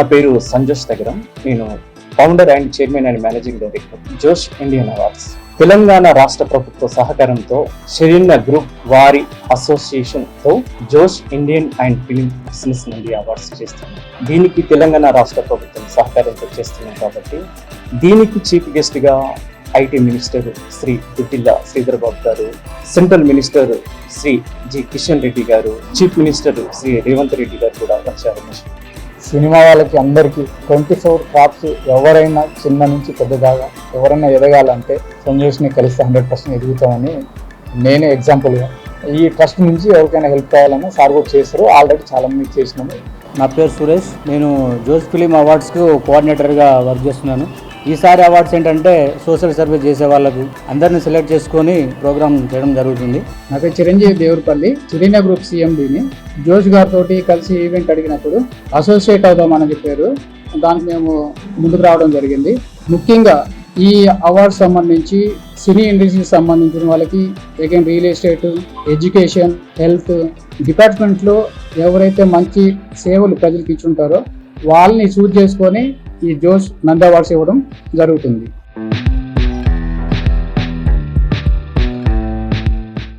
నా పేరు సంజోష్ తగరం. నేను founder and chairman and managing director జోష్ ఇండియన్ అవార్డ్స్. తెలంగాణ రాష్ట్ర ప్రభుత్వ సహకారంతో షెరిన్న గ్రూప్ వారి అసోసియేషన్తో జోష్ ఇండియన్ అండ్ ఫిలిం బిజినెస్ నుండి అవార్డ్స్ చేస్తున్నాం. దీనికి తెలంగాణ రాష్ట్ర ప్రభుత్వం సహకారంతో చేస్తున్నాం కాబట్టి దీనికి చీఫ్ గెస్ట్గా IT minister Shri Duddilla Sridhar Babu garu, central minister Shri G Kishan Reddy garu, chief minister Shri Revanth Reddy garu కూడా వచ్చారు. సినిమా వాళ్ళకి అందరికీ 24 క్రాప్స్ ఎవరైనా చిన్న నుంచి పెద్ద దాకా ఎవరైనా ఎదగాలంటే సంజోష్ని కలిస్తే 100% ఎదుగుతామని నేనే ఎగ్జాంపుల్గా. ఈ ట్రస్ట్ నుంచి ఎవరికైనా హెల్ప్ కావాలన్నా సార్ కూడా చేస్తారు. ఆల్రెడీ చాలా మంది చేసినాము. నా పేరు సురేష్. నేను జోష్ ఫిలిం అవార్డ్స్కు కోఆర్డినేటర్గా వర్క్ చేస్తున్నాను. ఈసారి అవార్డ్స్ ఏంటంటే సోషల్ సర్వీస్ చేసే వాళ్ళకు అందరినీ సెలెక్ట్ చేసుకొని ప్రోగ్రామ్ చేయడం జరుగుతుంది. నా పేరు చిరంజీవి దేవుడిపల్లి, చిరిన గ్రూప్ సిఎండిని. జోష్ గారితో కలిసి ఈవెంట్ అడిగినప్పుడు అసోసియేట్ అవుదామని చెప్పారు. దానికి మేము ముందుకు రావడం జరిగింది. ముఖ్యంగా ఈ అవార్డ్స్ సంబంధించి సినీ ఇండస్ట్రీకి సంబంధించిన వాళ్ళకి again real estate, education, health డిపార్ట్మెంట్లో ఎవరైతే మంచి సేవలు ప్రజలకు ఇచ్చుంటారో వాళ్ళని చూస్ చేసుకొని ఈ జోష్ నంది అవార్డ్స్ ఇవ్వడం జరుగుతుంది.